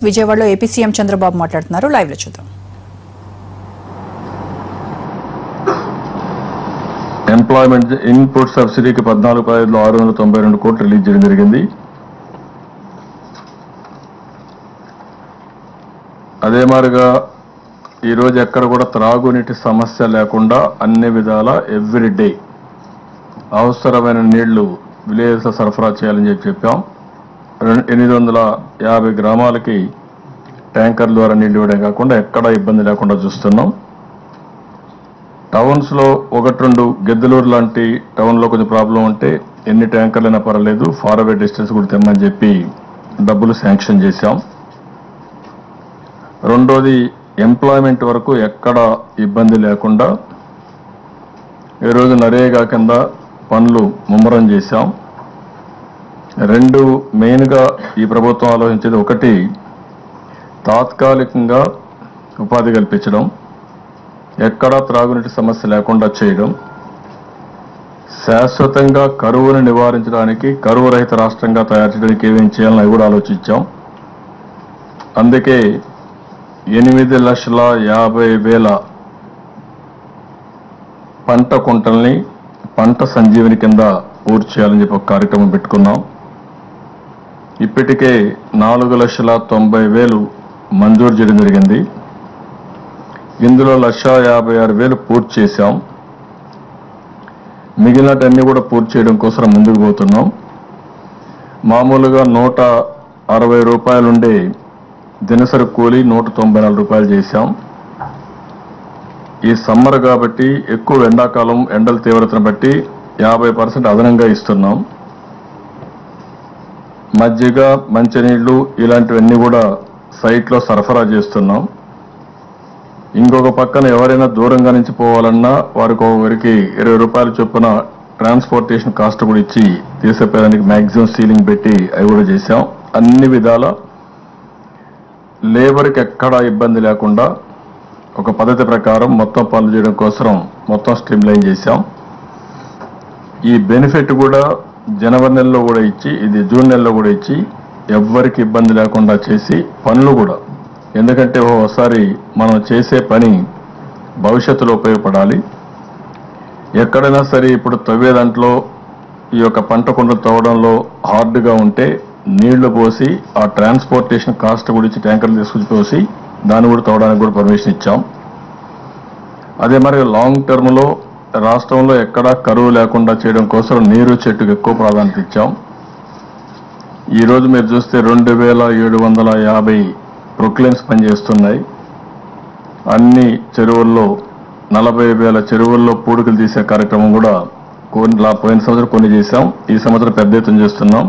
విజయవాడలో AP CM Chandrababu మాట్లాడుతున్నారు. Live లో చూద్దాం. ఎంప్లాయ్మెంట్ ఇన్పుట్ సబ్సిడీకి 14,692 కోట్లు రిలీజ్ చేయడం జరిగింది. అదే మాదిరిగా ఈరోజు ఎక్కడ కూడా త్రాగునీటి సమస్య లేకుండా అన్ని విధాల ఎవ్రీడే అవసరమైన నీళ్లు విలేజ్లో సరఫరా చేయాలని చెప్పాం. 850 గ్రామాలకి ట్యాంకర్ ద్వారా నీళ్లు ఇవ్వడం కాకుండా ఎక్కడా ఇబ్బంది లేకుండా చూస్తున్నాం. టౌన్స్ లో 1-2 గెద్దలూరు లాంటి టౌన్ లో కొంచెం ప్రాబ్లం ఉంటే ఎన్ని ట్యాంకర్లైనా పర్వాలేదు, ఫార్ అవే డిస్టెన్స్ కూడా తెమ్మని చెప్పి డబ్బులు శాంక్షన్ చేశాం. రెండోది ఎంప్లాయ్మెంట్ వరకు ఎక్కడ ఇబ్బంది లేకుండా ఈరోజు నరేగా కింద పనులు ముమ్మరం చేశాం. 2 మెయిన్గా ఈ ప్రభుత్వం ఆలోచించేది, ఒకటి తాత్కాలికంగా ఉపాధి కల్పించడం, ఎక్కడా త్రాగునీటి సమస్య లేకుండా చేయడం, శాశ్వతంగా కరువును నివారించడానికి కరువు రహిత రాష్ట్రంగా తయారు చేయడానికి ఏమేం చేయాలని కూడా ఆలోచించాం. అందుకే 8,50,000 పంట కుంటల్ని పంట సంజీవని కింద పూర్తి చేయాలని చెప్పి ఒక కార్యక్రమం పెట్టుకున్నాం. ఇప్పటికే 4,90,000 మంజూరు చేయడం జరిగింది. ఇందులో 1,56,000 పూర్తి చేశాం. మిగిలినటన్నీ కూడా పూర్తి చేయడం కోసం ముందుకు పోతున్నాం. మామూలుగా 160 రూపాయలుండే దినసరి కూలీ 194 రూపాయలు చేశాం. ఈ సమ్మర్ కాబట్టి ఎక్కువ ఎండాకాలం ఎండల తీవ్రతను బట్టి 50% అదనంగా ఇస్తున్నాం. మజ్జిగ, మంచినీళ్లు ఇలాంటివన్నీ కూడా సైట్లో సరఫరా చేస్తున్నాం. ఇంకొక పక్కన ఎవరైనా దూరంగా నుంచి పోవాలన్నా వారికి ఒకరికి 20 రూపాయల చొప్పున ట్రాన్స్పోర్టేషన్ కాస్ట్ కూడా ఇచ్చి తీసుకుపోయేదానికి మ్యాక్సిమం సీలింగ్ పెట్టి అవి కూడా చేశాం. అన్ని విధాల లేబర్కి ఎక్కడా ఇబ్బంది లేకుండా ఒక పద్ధతి ప్రకారం మొత్తం పనులు చేయడం కోసం మొత్తం స్ట్రీమ్ లైన్ చేశాం. ఈ బెనిఫిట్ కూడా జనవరి నెలలో కూడా ఇచ్చి, ఇది జూన్ నెలలో కూడా ఇచ్చి ఎవ్వరికి ఇబ్బంది లేకుండా చేసి పనులు కూడా, ఎందుకంటే ఒకసారి మనం చేసే పని భవిష్యత్తులో ఉపయోగపడాలి. ఎక్కడైనా సరే ఇప్పుడు తవ్వే దాంట్లో ఈ యొక్క పంట కుండలు తవ్వడంలో హార్డ్గా ఉంటే నీళ్లు పోసి ఆ ట్రాన్స్పోర్టేషన్ కాస్ట్ కూడా ఇచ్చి ట్యాంకర్లు తీసుకొచ్చి పోసి దాన్ని కూడా తవ్వడానికి కూడా పర్మిషన్ ఇచ్చాం. అదే మరి లాంగ్ టర్మ్లో రాష్ట్రంలో ఎక్కడా కరువు లేకుండా చేయడం కోసం నీరు చెట్టుకు ఎక్కువ ప్రాధాన్యత ఇచ్చాం. ఈరోజు మీరు చూస్తే 2,750 ప్రొక్లైన్స్ పనిచేస్తున్నాయి. అన్ని చెరువుల్లో 40,000 చెరువుల్లో పూడికలు తీసే కార్యక్రమం కూడా పోయిన సంవత్సరం కొన్ని చేశాం. ఈ సంవత్సరం పెద్ద ఎత్తున చేస్తున్నాం.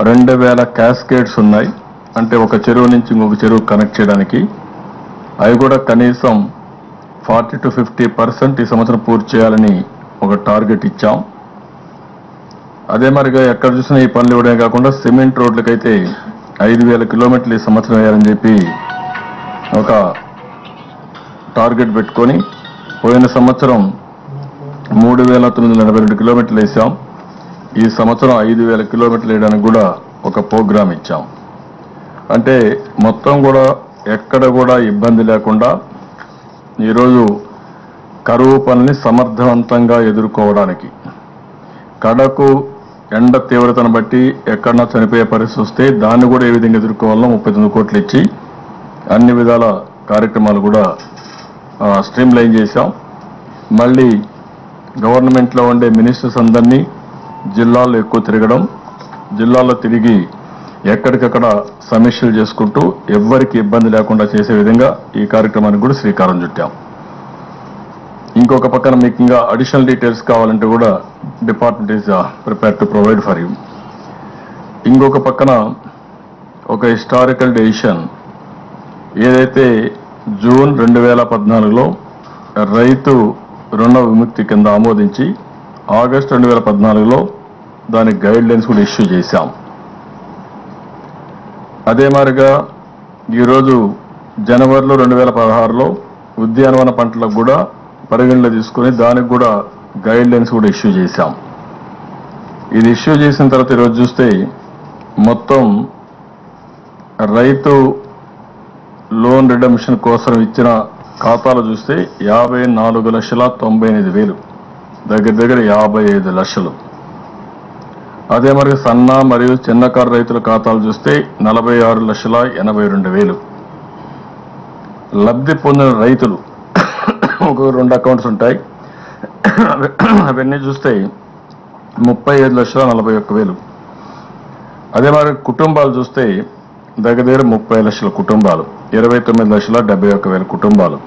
2,000 క్యాస్కేడ్స్ ఉన్నాయి, అంటే ఒక చెరువు నుంచి ఇంకొక చెరువు కనెక్ట్ చేయడానికి. అవి కూడా కనీసం 40 to 50% ఈ సంవత్సరం పూర్తి చేయాలని ఒక టార్గెట్ ఇచ్చాం. అదే మరిగా ఎక్కడ చూసినా ఈ పనులు ఇవ్వడమే కాకుండా సిమెంట్ రోడ్లకైతే 5,000 కిలోమీటర్లు ఈ సంవత్సరం వేయాలని చెప్పి ఒక టార్గెట్ పెట్టుకొని పోయిన సంవత్సరం 3,982 కిలోమీటర్లు వేసాం. ఈ సంవత్సరం 5,000 కిలోమీటర్లు వేయడానికి కూడా ఒక ప్రోగ్రాం ఇచ్చాం. అంటే మొత్తం కూడా ఎక్కడ కూడా ఇబ్బంది లేకుండా ఈరోజు కరువు పనుల్ని సమర్థవంతంగా ఎదుర్కోవడానికి, కడకు ఎండ తీవ్రతను బట్టి ఎక్కడన్నా చనిపోయే పరిస్థితి వస్తే దాన్ని కూడా ఏ విధంగా ఎదుర్కోవాలో 39 కోట్లు ఇచ్చి అన్ని విధాల కార్యక్రమాలు కూడా స్ట్రీమ్ లైన్ చేశాం. మళ్ళీ గవర్నమెంట్లో ఉండే మినిస్టర్స్ అందరినీ జిల్లాల్లో ఎక్కువ తిరగడం, జిల్లాల్లో తిరిగి ఎక్కడికక్కడ సమీక్షలు చేసుకుంటూ ఎవ్వరికి ఇబ్బంది లేకుండా చేసే విధంగా ఈ కార్యక్రమానికి కూడా శ్రీకారం చుట్టాం. ఇంకొక పక్కన మీకు ఇంకా అడిషనల్ డీటెయిల్స్ కావాలంటే కూడా department is prepare to provide for you. ఇంకొక పక్కన ఒక హిస్టారికల్ డెసిషన్, ఏదైతే జూన్ 2014లో రైతు రుణ విముక్తి కింద ఆమోదించి ఆగస్టు 2014లో దానికి గైడ్ లైన్స్ కూడా ఇష్యూ చేశాం. అదే మాదిరిగా ఈరోజు జనవరిలో 2016లో ఉద్యానవన పంటలకు కూడా పరిగణలో తీసుకుని దానికి కూడా గైడ్ లైన్స్ కూడా ఇష్యూ చేశాం. ఇది ఇష్యూ చేసిన తర్వాత ఈరోజు చూస్తే మొత్తం రైతు లోన్ రిడమ్షన్ కోసం ఇచ్చిన ఖాతాలు చూస్తే 54,98,000, దగ్గర దగ్గర 55 లక్షలు. అదే మరి సన్న మరియు చిన్నకారు రైతుల ఖాతాలు చూస్తే 46,82,000. లబ్ధి పొందిన రైతులు ఒక 2 అకౌంట్స్ ఉంటాయి, అవన్నీ చూస్తే 35,41,000. అదే మరి కుటుంబాలు చూస్తే దగ్గర దగ్గర 30 లక్షల కుటుంబాలు, 29,71,000 కుటుంబాలు.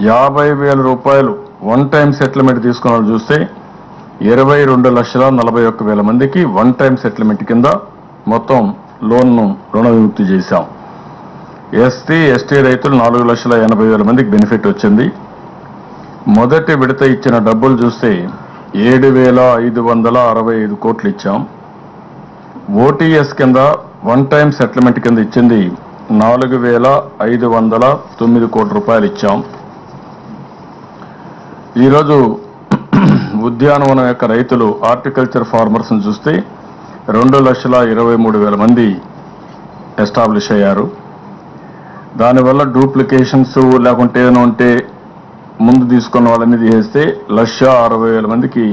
50,000 రూపాయలు వన్ టైం సెటిల్మెంట్ తీసుకున్న వాళ్ళు చూస్తే 22,41,000 మందికి వన్ టైం సెటిల్మెంట్ కింద మొత్తం లోన్ను రుణ విముక్తి చేశాం. ఎస్టీ ఎస్టీ రైతులు 4,80,000 మందికి బెనిఫిట్ వచ్చింది. మొదటి విడత ఇచ్చిన డబ్బులు చూస్తే 7,565 కోట్లు ఇచ్చాం. ఓటీఎస్ కింద వన్ టైం సెటిల్మెంట్ కింద ఇచ్చింది 4,509 కోట్ల రూపాయలు ఇచ్చాం. ఈరోజు ఉద్యానవనం యొక్క రైతులు హార్టికల్చర్ ఫార్మర్స్ చూస్తే 2,23,000 మంది ఎస్టాబ్లిష్ అయ్యారు. దానివల్ల డూప్లికేషన్స్ లేకుంటే ఏదైనా ఉంటే ముందు తీసుకున్న వాళ్ళని తీసేస్తే 1,60,000 మందికి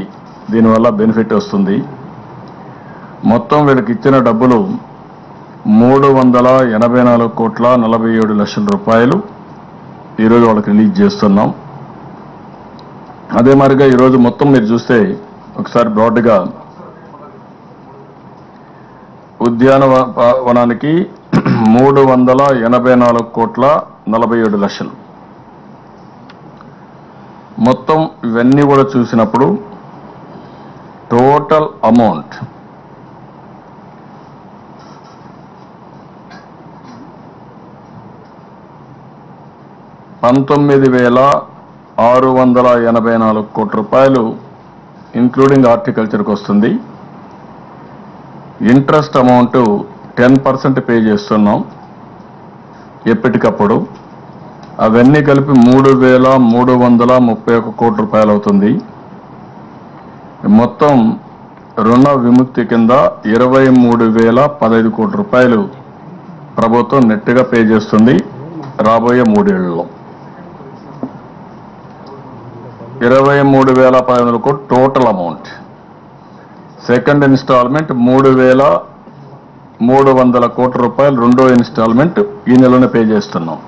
దీనివల్ల బెనిఫిట్ వస్తుంది. మొత్తం వీళ్ళకి ఇచ్చిన డబ్బులు 384,47 రూపాయలు ఈరోజు వాళ్ళకి రిలీజ్ చేస్తున్నాం. అదే మరిగా ఈరోజు మొత్తం మీరు చూస్తే ఒకసారి బ్రాడ్గా ఉద్యానవనానికి 384,47 మొత్తం ఇవన్నీ కూడా చూసినప్పుడు టోటల్ అమౌంట్ 19,684 కోట్ల రూపాయలు ఇంక్లూడింగ్ హార్టికల్చర్కి వస్తుంది. ఇంట్రెస్ట్ అమౌంట్ 10% పే చేస్తున్నాం ఎప్పటికప్పుడు. అవన్నీ కలిపి 3,331 కోట్ల రూపాయలు అవుతుంది. మొత్తం రుణ విముక్తి కింద 23,015 కోట్ల రూపాయలు ప్రభుత్వం నెట్గా పే చేస్తుంది రాబోయే 3 ఏళ్లలో. 23,500 కోట్లు టోటల్ అమౌంట్. సెకండ్ ఇన్స్టాల్మెంట్ 3,300 కోట్ల రూపాయలు రెండో ఇన్స్టాల్మెంట్ ఈ నెలలోనే పే చేస్తున్నాం.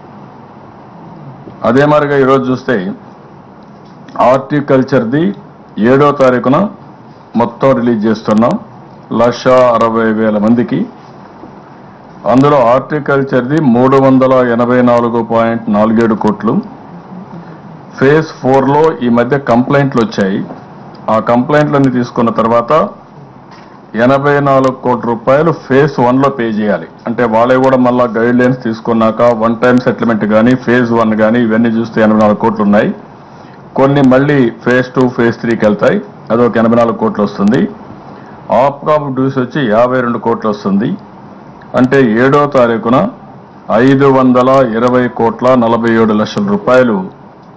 అదే మరిగా ఈరోజు చూస్తే హార్టికల్చర్ది 7వ తారీఖున మొత్తం రిలీజ్ చేస్తున్నాం 1,60,000 మందికి. అందులో హార్టికల్చర్ది 384.47 కోట్లు. ఫేజ్ 4లో ఈ మధ్య కంప్లైంట్లు వచ్చాయి. ఆ కంప్లైంట్లన్నీ తీసుకున్న తర్వాత 84 కోట్ల రూపాయలు ఫేజ్ 1లో పే చేయాలి. అంటే వాళ్ళే కూడా మళ్ళా గైడ్ లైన్స్ తీసుకున్నాక వన్ టైం సెటిల్మెంట్ కానీ ఫేజ్ 1 కానీ ఇవన్నీ చూస్తే 84 కోట్లు ఉన్నాయి. కొన్ని మళ్ళీ ఫేజ్ 2 ఫేజ్ 3కి వెళ్తాయి, అదొక 84 కోట్లు వస్తుంది. ఆఫ్ కాప్ డ్యూస్ వచ్చి 52 కోట్లు వస్తుంది. అంటే 7వ తారీఖున 520,47 రూపాయలు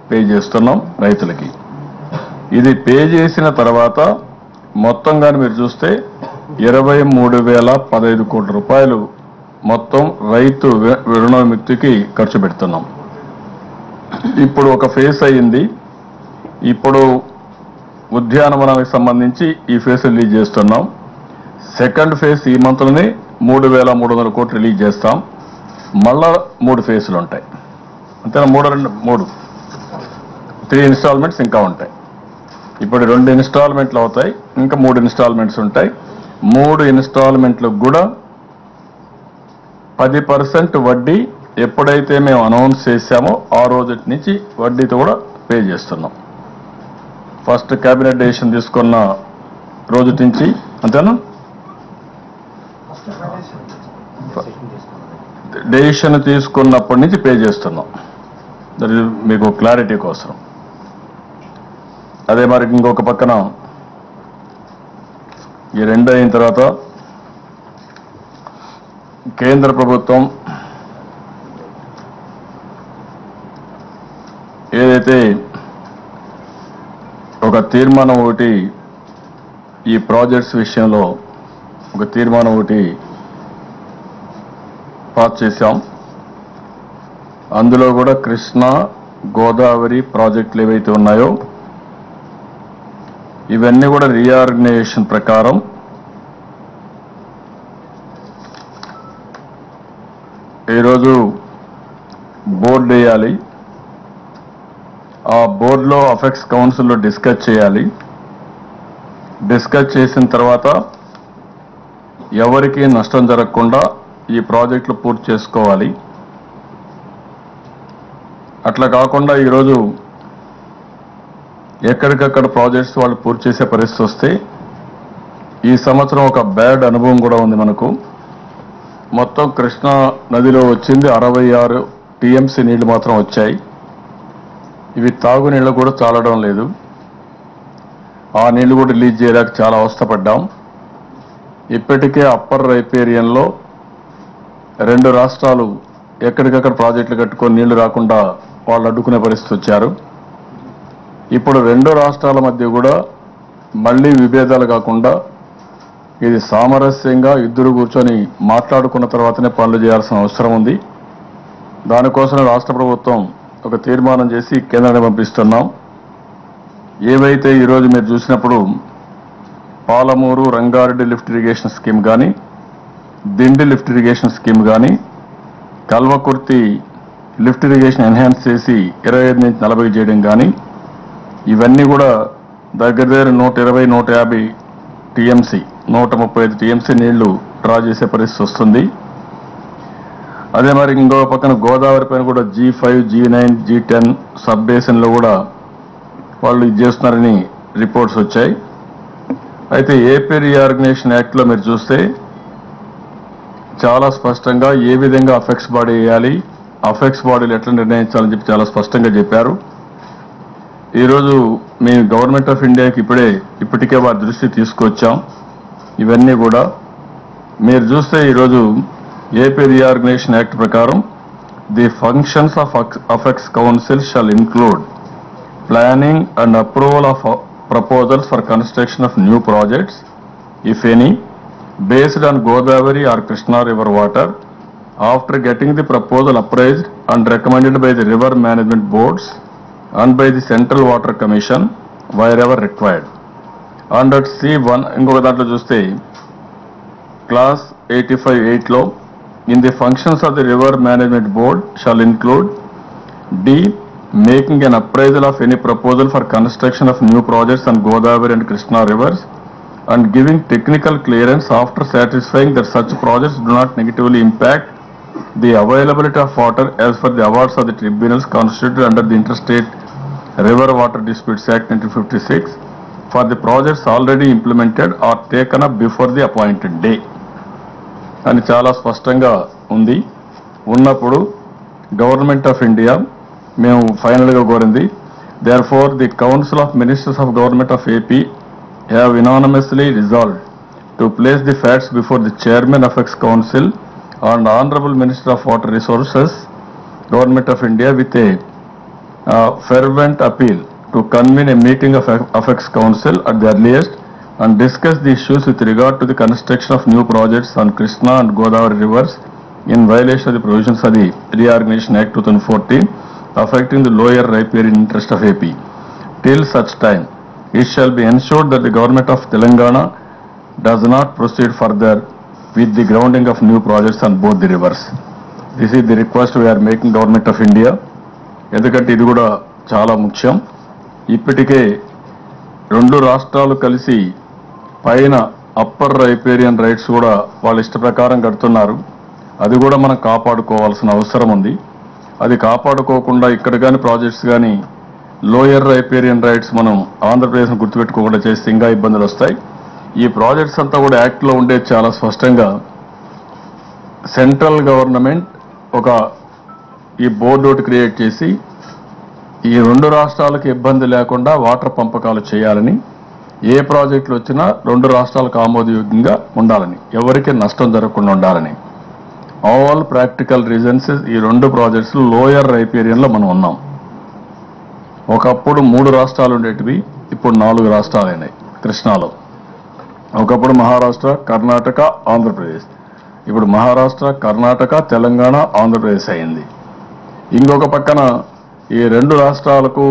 పే చేస్తున్నాం రైతులకి. ఇది పే చేసిన తర్వాత మొత్తం కానీ మీరు చూస్తే 23,015 కోట్ల రూపాయలు మొత్తం రైతు రుణ విముక్తికి ఖర్చు పెడుతున్నాం. ఇప్పుడు ఒక ఫేజ్ అయ్యింది. ఇప్పుడు ఉద్యానవనానికి సంబంధించి ఈ ఫేజ్ రిలీజ్ చేస్తున్నాం. సెకండ్ ఫేజ్ ఈ మంత్లోనే 3,300 కోట్లు రిలీజ్ చేస్తాం. మళ్ళా 3 ఫేజ్లు ఉంటాయి. అంతేనా? 3 ఇన్స్టాల్మెంట్స్ ఇంకా ఉంటాయి. ఇప్పుడు 2 ఇన్స్టాల్మెంట్లు అవుతాయి, ఇంకా 3 ఇన్స్టాల్మెంట్స్ ఉంటాయి. 3 ఇన్స్టాల్మెంట్లకు కూడా 10% వడ్డీ ఎప్పుడైతే మేము అనౌన్స్ చేశామో ఆ రోజు నుంచి వడ్డీతో కూడా పే చేస్తున్నాం. ఫస్ట్ కేబినెట్ డెసిషన్ తీసుకున్న రోజు నుంచి, అంతేనా? డెసిషన్ తీసుకున్నప్పటి నుంచి పే చేస్తున్నాం. మీకు క్లారిటీ కోసం. అదే మరి ఇంకొక పక్కన ఈ 2 అయిన తర్వాత కేంద్ర ప్రభుత్వం ఏదైతే ఒక తీర్మానం ఒకటి ఈ ప్రాజెక్ట్స్ విషయంలో ఒక తీర్మానం ఒకటి పాస్ చేశాం. అందులో కూడా కృష్ణా గోదావరి ప్రాజెక్టులు ఏవైతే ఉన్నాయో ఇవన్నీ కూడా రీఆర్గనైజేషన్ ప్రకారం ఈరోజు బోర్డు వేయాలి. ఆ బోర్డులో అఫెక్స్ కౌన్సిల్లో డిస్కస్ చేయాలి. డిస్కస్ చేసిన తర్వాత ఎవరికి నష్టం జరగకుండా ఈ ప్రాజెక్టులు పూర్తి చేసుకోవాలి. అట్లా కాకుండా ఈరోజు ఎక్కడికక్కడ ప్రాజెక్ట్స్ వాళ్ళు పూర్తి చేసే పరిస్థితి వస్తే ఈ సంవత్సరం ఒక బ్యాడ్ అనుభవం కూడా ఉంది మనకు. మొత్తం కృష్ణా నదిలో వచ్చింది 66 టీఎంసీ నీళ్లు మాత్రం వచ్చాయి. ఇవి తాగునీళ్ళు కూడా చాలడం లేదు. ఆ నీళ్లు కూడా రిలీజ్ చేయలేక చాలా అవస్థపడ్డాం. ఇప్పటికే అప్పర్ రైపేరియన్లో 2 రాష్ట్రాలు ఎక్కడికక్కడ ప్రాజెక్టులు కట్టుకొని నీళ్లు రాకుండా వాళ్ళు అడ్డుకునే పరిస్థితి వచ్చారు. ఇప్పుడు 2 రాష్ట్రాల మధ్య కూడా మళ్లీ విభేదాలు కాకుండా ఇది సామరస్యంగా ఇద్దరు కూర్చొని మాట్లాడుకున్న తర్వాతనే పనులు చేయాల్సిన అవసరం ఉంది. దానికోసం రాష్ట్ర ప్రభుత్వం ఒక తీర్మానం చేసి కేంద్రానికి పంపిస్తున్నాం. ఏవైతే ఈరోజు మీరు చూసినప్పుడు Palamuru Rangareddy lift irrigation scheme కానీ, దిండి లిఫ్ట్ ఇరిగేషన్ స్కీమ్ కానీ, కల్వకుర్తి లిఫ్ట్ ఇరిగేషన్ ఎన్హాన్స్ చేసి 25 నుంచి 40 చేయడం కానీ, ఇవన్నీ కూడా దగ్గర 120-150 టీఎంసీ 135 టీఎంసీ నీళ్లు డ్రా చేసే పరిస్థితి వస్తుంది. అదే మరి ఇంకో పక్కన గోదావరి పైన కూడా G5, G9, G10 సబ్ బేసిన్లో కూడా వాళ్ళు ఇది చేస్తున్నారని రిపోర్ట్స్ వచ్చాయి. అయితే ఏపీ రీఆర్గనైజేషన్ యాక్ట్లో మీరు చూస్తే చాలా స్పష్టంగా ఏ విధంగా అఫెక్ట్స్ బాడీ వేయాలి, అఫెక్ట్స్ బాడీలు ఎట్లా నిర్ణయించాలని చెప్పి చాలా స్పష్టంగా చెప్పారు. ఈరోజు మేము గవర్నమెంట్ ఆఫ్ ఇండియాకి ఇప్పటికే వారి దృష్టి తీసుకొచ్చాం. ఇవన్నీ కూడా మీరు చూస్తే ఈరోజు ఏపీ రీఆర్గనైజేషన్ యాక్ట్ ప్రకారం the functions of apex council shall include planning and approval of proposals for construction of new projects if any based on Godavari or Krishna river water after getting the proposal appraised and recommended by the river management boards and by the Central Water Commission wherever required. Under C1 ఇంకొక దాంట్లో చూస్తే class 85(8) in the functions of the river management board shall include D. Making an appraisal of any proposal for construction of new projects on Godavari and Krishna rivers and giving technical clearance after satisfying that such projects do not negatively impact the availability of water as per the awards of the tribunals constituted under the Interstate River Water Disputes Act 1956 for the projects already implemented or taken up before the appointed day. అని చాలా స్పష్టంగా ఉంది. ఉన్నప్పుడు government of India మేము ఫైనల్గా కోరింది, therefore the Council of Ministers of Government of AP have unanimously resolved to place the facts before the Chairman of Apex Council and Honorable Minister of Water Resources, Government of India, with a fervent appeal to convene a meeting of Apex Council at the earliest and discuss the issues with regard to the construction of new projects on Krishna and Godavari rivers in violation of the provisions of the Reorganization Act 2014 affecting the lower riparian interest of AP. Till such time, it shall be ensured that the government of Telangana does not proceed further with the grounding of new projects on both the rivers. This is the request we are making Government of India. ఎందుకంటే ఇది కూడా చాలా ముఖ్యం. ఇప్పటికే 2 రాష్ట్రాలు కలిసి పైన upper riparian rights కూడా వాళ్ళ ఇష్ట ప్రకారం కడుతున్నారు. అది కూడా మనం కాపాడుకోవాల్సిన అవసరం ఉంది. అది కాపాడుకోకుండా ఇక్కడ కానీ ప్రాజెక్ట్స్ కానీ లోయర్ రైపేరియన్ రైట్స్ మనం ఆంధ్రప్రదేశ్ను గుర్తుపెట్టుకోకుండా చేస్తే ఇంకా ఇబ్బందులు వస్తాయి. ఈ ప్రాజెక్ట్స్ అంతా కూడా యాక్ట్లో ఉండేది చాలా స్పష్టంగా సెంట్రల్ గవర్నమెంట్ ఈ బోర్డు ఒకటి క్రియేట్ చేసి ఈ 2 రాష్ట్రాలకు ఇబ్బంది లేకుండా వాటర్ పంపకాలు చేయాలని, ఏ ప్రాజెక్టులు వచ్చినా 2 రాష్ట్రాలకు ఆమోదయోగ్యంగా ఉండాలని, ఎవరికి నష్టం జరగకుండా ఉండాలని. ఆల్ ప్రాక్టికల్ రీజన్స్ ఈ 2 ప్రాజెక్ట్స్ లోయర్ రైపేరియన్లో మనం ఉన్నాం. ఒకప్పుడు 3 రాష్ట్రాలు ఉండేటివి, ఇప్పుడు 4 రాష్ట్రాలు అయినాయి కృష్ణాలో. ఒకప్పుడు మహారాష్ట్ర, కర్ణాటక, ఆంధ్రప్రదేశ్. ఇప్పుడు మహారాష్ట్ర, కర్ణాటక, తెలంగాణ, ఆంధ్రప్రదేశ్ అయింది. ఇంకొక పక్కన ఈ 2 రాష్ట్రాలకు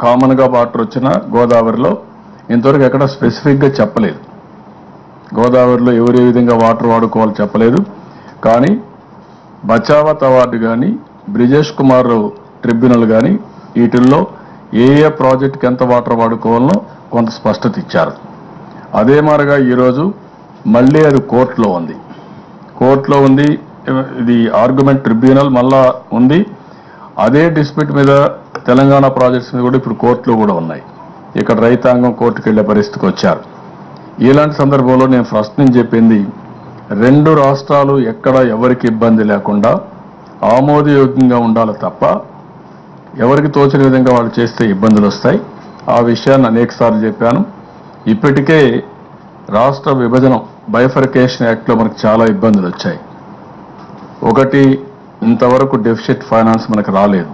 కామన్గా వాటర్ వచ్చిన గోదావరిలో ఇంతవరకు ఎక్కడ స్పెసిఫిక్గా చెప్పలేదు. గోదావరిలో ఎవరు ఏ విధంగా వాటర్ వాడుకోవాలో చెప్పలేదు. కానీ బచావత్ అవార్డు కానీ, బ్రిజేష్ కుమార్ ట్రిబ్యునల్ కానీ వీటిల్లో ఏ ప్రాజెక్టుకి ఎంత వాటర్ వాడుకోవాలనో కొంత స్పష్టత ఇచ్చారు. అదే మాదిరిగా ఈరోజు మళ్ళీ అది కోర్టులో ఉంది. ఇది ఆర్గ్యుమెంట్ ట్రిబ్యునల్ మళ్ళా ఉంది. అదే డిస్ప్యూట్ మీద తెలంగాణ ప్రాజెక్ట్స్ మీద కూడా ఇప్పుడు కోర్టులో కూడా ఉన్నాయి. ఇక్కడ రైతాంగం కోర్టుకు వెళ్లే పరిస్థితికి వచ్చారు. ఇలాంటి సందర్భంలో నేను ఫస్ట్ నుంచి చెప్పింది 2 రాష్ట్రాలు ఎక్కడ ఎవరికి ఇబ్బంది లేకుండా ఆమోదయోగ్యంగా ఉండాలి తప్ప ఎవరికి తోచిన విధంగా వాళ్ళు చేస్తే ఇబ్బందులు వస్తాయి. ఆ విషయాన్ని అనేకసార్లు చెప్పాను. ఇప్పటికే రాష్ట్ర విభజన బైఫర్కేషన్ యాక్ట్లో మనకు చాలా ఇబ్బందులు వచ్చాయి. ఒకటి, ఇంతవరకు డెఫిసిట్ ఫైనాన్స్ మనకు రాలేదు.